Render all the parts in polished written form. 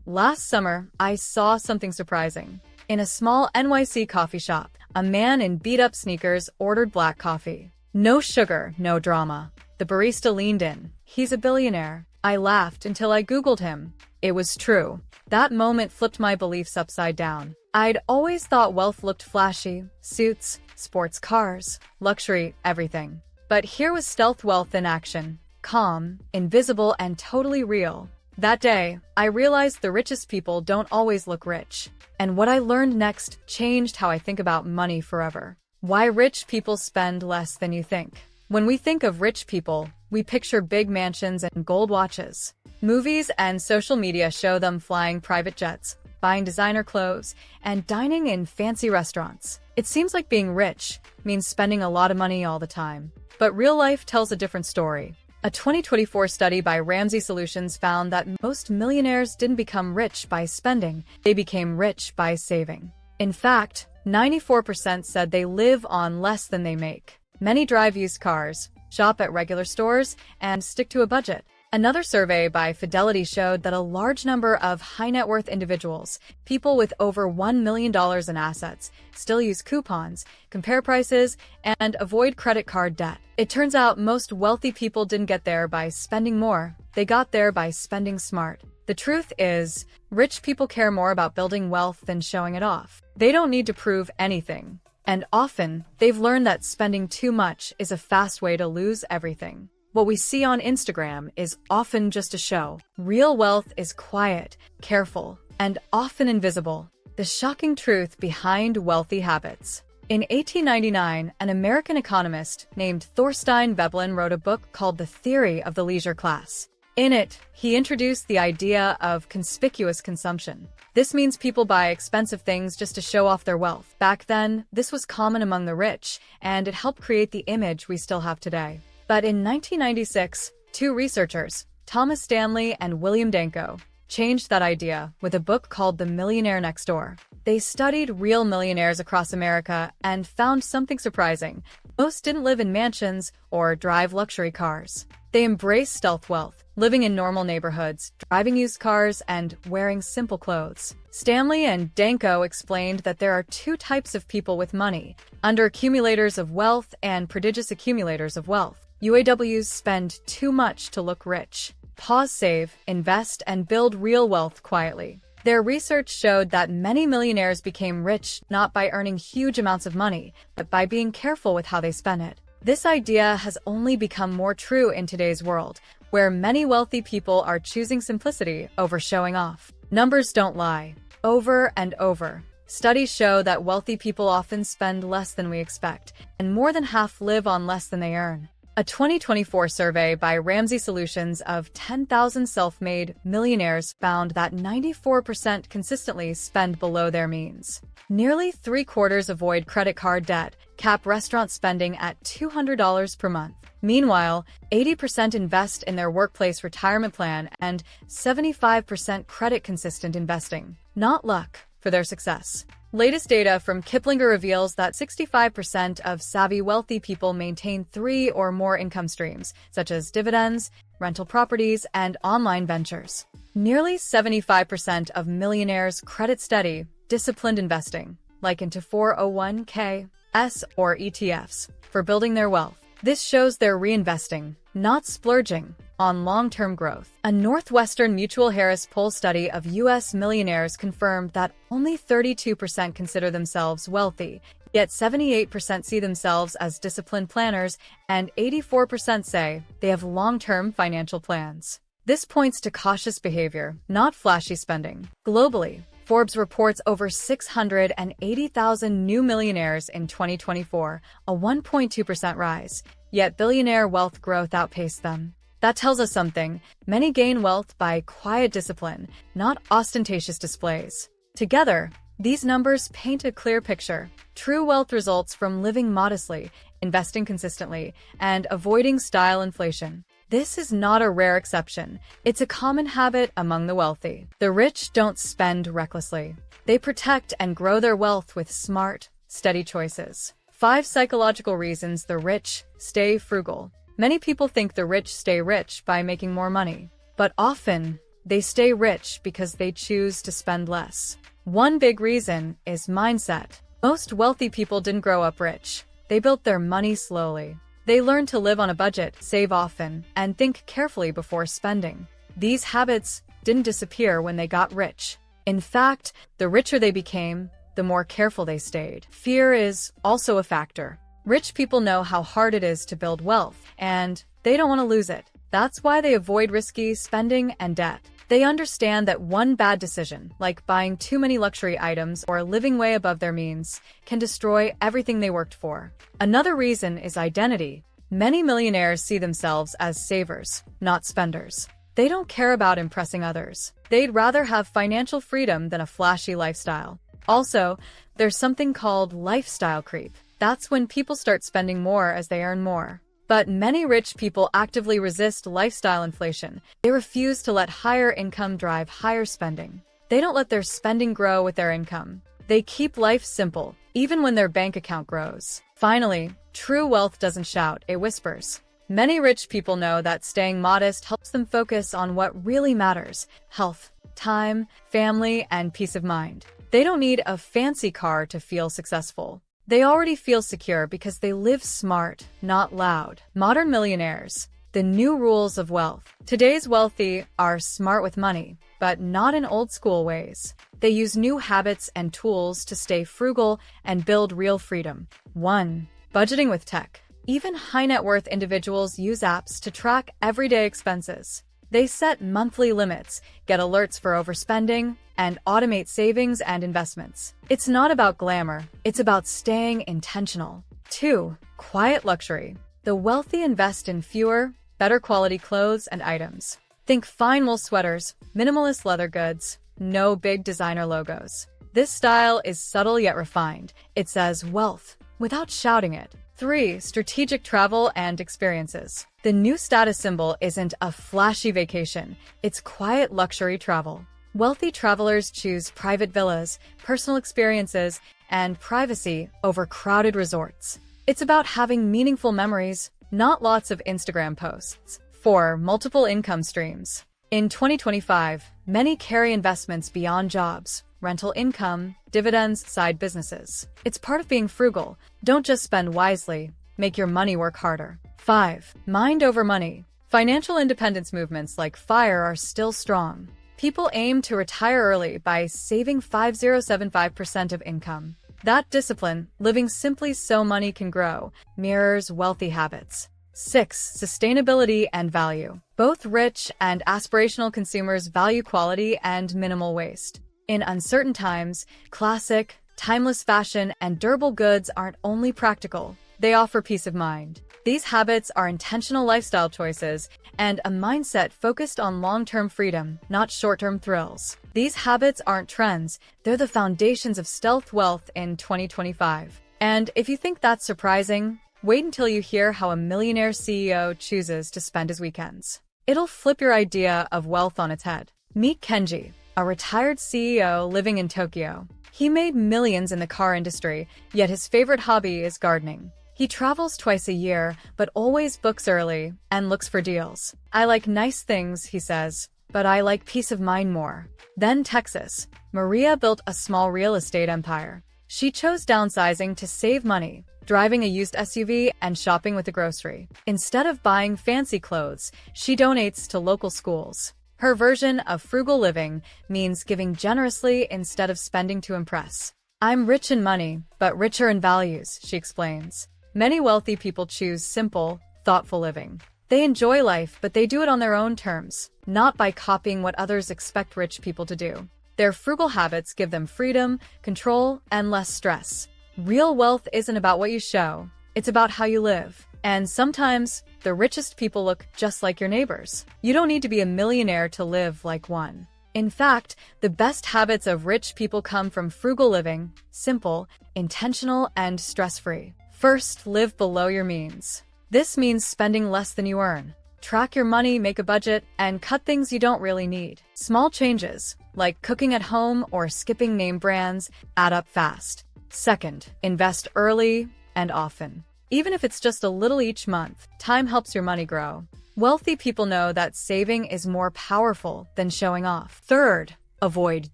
Last summer, I saw something surprising. In a small NYC coffee shop, a man in beat-up sneakers ordered black coffee. No sugar, no drama. The barista leaned in. He's a billionaire. I laughed until I Googled him. It was true. That moment flipped my beliefs upside down. I'd always thought wealth looked flashy, suits, sports cars, luxury, everything. But here was stealth wealth in action. Calm, invisible, and totally real. That day, I realized the richest people don't always look rich. And what I learned next changed how I think about money forever. Why rich people spend less than you think. When we think of rich people, we picture big mansions and gold watches. Movies and social media show them flying private jets, buying designer clothes, and dining in fancy restaurants. It seems like being rich means spending a lot of money all the time. But real life tells a different story. A 2024 study by Ramsey Solutions found that most millionaires didn't become rich by spending, they became rich by saving. In fact, 94% said they live on less than they make. Many drive used cars, shop at regular stores, and stick to a budget. Another survey by Fidelity showed that a large number of high-net-worth individuals, people with over $1 million in assets, still use coupons, compare prices, and avoid credit card debt. It turns out most wealthy people didn't get there by spending more. They got there by spending smart. The truth is, rich people care more about building wealth than showing it off. They don't need to prove anything. And often, they've learned that spending too much is a fast way to lose everything. What we see on Instagram is often just a show. Real wealth is quiet, careful, and often invisible. The shocking truth behind wealthy habits. In 1899, an American economist named Thorstein Veblen wrote a book called The Theory of the Leisure Class. In it, he introduced the idea of conspicuous consumption. This means people buy expensive things just to show off their wealth. Back then, this was common among the rich, and it helped create the image we still have today. But in 1996, two researchers, Thomas Stanley and William Danko, changed that idea with a book called The Millionaire Next Door. They studied real millionaires across America and found something surprising. Most didn't live in mansions or drive luxury cars. They embraced stealth wealth, living in normal neighborhoods, driving used cars, and wearing simple clothes. Stanley and Danko explained that there are two types of people with money: under-accumulators of wealth and prodigious accumulators of wealth. UAWs spend too much to look rich. Pause, save, invest, and build real wealth quietly. Their research showed that many millionaires became rich not by earning huge amounts of money, but by being careful with how they spent it. This idea has only become more true in today's world, where many wealthy people are choosing simplicity over showing off. Numbers don't lie. Over and over, studies show that wealthy people often spend less than we expect, and more than half live on less than they earn. A 2024 survey by Ramsey Solutions of 10,000 self-made millionaires found that 94% consistently spend below their means. Nearly three-quarters avoid credit card debt, cap restaurant spending at $200 per month. Meanwhile, 80% invest in their workplace retirement plan and 75% credit-consistent investing. Not luck for their success. Latest data from Kiplinger reveals that 65% of savvy wealthy people maintain 3 or more income streams, such as dividends, rental properties, and online ventures. Nearly 75% of millionaires credit steady, disciplined investing, like into 401(k)s or ETFs, for building their wealth. This shows they're reinvesting, not splurging, on long-term growth. A Northwestern Mutual Harris Poll study of U.S. millionaires confirmed that only 32% consider themselves wealthy, yet 78% see themselves as disciplined planners, and 84% say they have long-term financial plans. This points to cautious behavior, not flashy spending. Globally, Forbes reports over 680,000 new millionaires in 2024, a 1.2% rise, yet billionaire wealth growth outpaced them. That tells us something. Many gain wealth by quiet discipline, not ostentatious displays. Together, these numbers paint a clear picture. True wealth results from living modestly, investing consistently, and avoiding style inflation. This is not a rare exception. It's a common habit among the wealthy. The rich don't spend recklessly. They protect and grow their wealth with smart, steady choices. 5 psychological reasons the rich stay frugal. Many people think the rich stay rich by making more money. But often, They stay rich because they choose to spend less. One big reason is mindset. Most wealthy people didn't grow up rich. They built their money slowly. They learned to live on a budget, save often, and think carefully before spending. These habits didn't disappear when they got rich. In fact, the richer they became, the more careful they stayed. Fear is also a factor. Rich people know how hard it is to build wealth, and they don't want to lose it. That's why they avoid risky spending and debt. They understand that one bad decision, like buying too many luxury items or living way above their means, can destroy everything they worked for. Another reason is identity. Many millionaires see themselves as savers, not spenders. They don't care about impressing others. They'd rather have financial freedom than a flashy lifestyle. Also, there's something called lifestyle creep. That's when people start spending more as they earn more. But many rich people actively resist lifestyle inflation. They refuse to let higher income drive higher spending. They don't let their spending grow with their income. They keep life simple, even when their bank account grows. Finally, true wealth doesn't shout, it whispers. Many rich people know that staying modest helps them focus on what really matters: health, time, family, and peace of mind. They don't need a fancy car to feel successful. They already feel secure because they live smart, not loud. Modern millionaires. The new rules of wealth. Today's wealthy are smart with money, but not in old-school ways. They use new habits and tools to stay frugal and build real freedom. 1. Budgeting with tech. Even high-net-worth individuals use apps to track everyday expenses. They set monthly limits, get alerts for overspending, and automate savings and investments. It's not about glamour, it's about staying intentional. 2. Quiet luxury. The wealthy invest in fewer, better quality clothes and items. Think fine wool sweaters, minimalist leather goods, no big designer logos. This style is subtle yet refined. It says wealth without shouting it. 3. Strategic travel and experiences. The new status symbol isn't a flashy vacation, it's quiet luxury travel. Wealthy travelers choose private villas, personal experiences, and privacy over crowded resorts. It's about having meaningful memories, not lots of Instagram posts. 4. Multiple income streams. In 2025, many carry investments beyond jobs: rental income, dividends, side businesses. It's part of being frugal. Don't just spend wisely, make your money work harder. 5. Mind over money. Financial independence movements like FIRE are still strong. People aim to retire early by saving 5075% of income. That discipline, living simply so money can grow, mirrors wealthy habits. 6. Sustainability and value. Both rich and aspirational consumers value quality and minimal waste. In uncertain times, classic, timeless fashion and durable goods aren't only practical, they offer peace of mind. These habits are intentional lifestyle choices and a mindset focused on long-term freedom, not short-term thrills. These habits aren't trends, they're the foundations of stealth wealth in 2025. And if you think that's surprising, wait until you hear how a millionaire CEO chooses to spend his weekends. It'll flip your idea of wealth on its head. Meet Kenji, a retired CEO living in Tokyo. He made millions in the car industry, yet his favorite hobby is gardening. He travels twice a year, but always books early and looks for deals. I like nice things, he says, but I like peace of mind more. Then Texas. Maria built a small real estate empire. She chose downsizing to save money, driving a used SUV and shopping with a grocery. Instead of buying fancy clothes, she donates to local schools. Her version of frugal living means giving generously instead of spending to impress. I'm rich in money, but richer in values, she explains. Many wealthy people choose simple, thoughtful living. They enjoy life, but they do it on their own terms, not by copying what others expect rich people to do. Their frugal habits give them freedom, control, and less stress. Real wealth isn't about what you show, it's about how you live. And sometimes, the richest people look just like your neighbors. You don't need to be a millionaire to live like one. In fact, the best habits of rich people come from frugal living, simple, intentional, and stress-free. First, live below your means. This means spending less than you earn. Track your money, make a budget, and cut things you don't really need. Small changes, like cooking at home or skipping name brands, add up fast. Second, invest early and often. Even if it's just a little each month, time helps your money grow. Wealthy people know that saving is more powerful than showing off. Third, avoid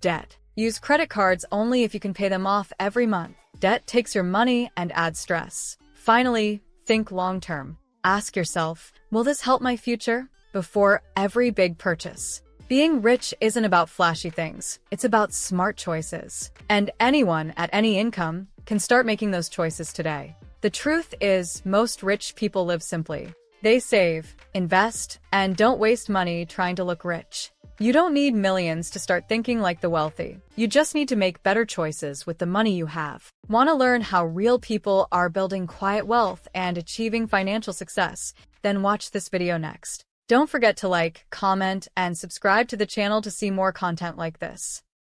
debt. Use credit cards only if you can pay them off every month. Debt takes your money and adds stress. Finally, think long-term. Ask yourself, will this help my future? Before every big purchase. Being rich isn't about flashy things. It's about smart choices. And anyone at any income can start making those choices today. The truth is, most rich people live simply. They save, invest, and don't waste money trying to look rich. You don't need millions to start thinking like the wealthy. You just need to make better choices with the money you have. Want to learn how real people are building quiet wealth and achieving financial success? Then watch this video next. Don't forget to like, comment, and subscribe to the channel to see more content like this.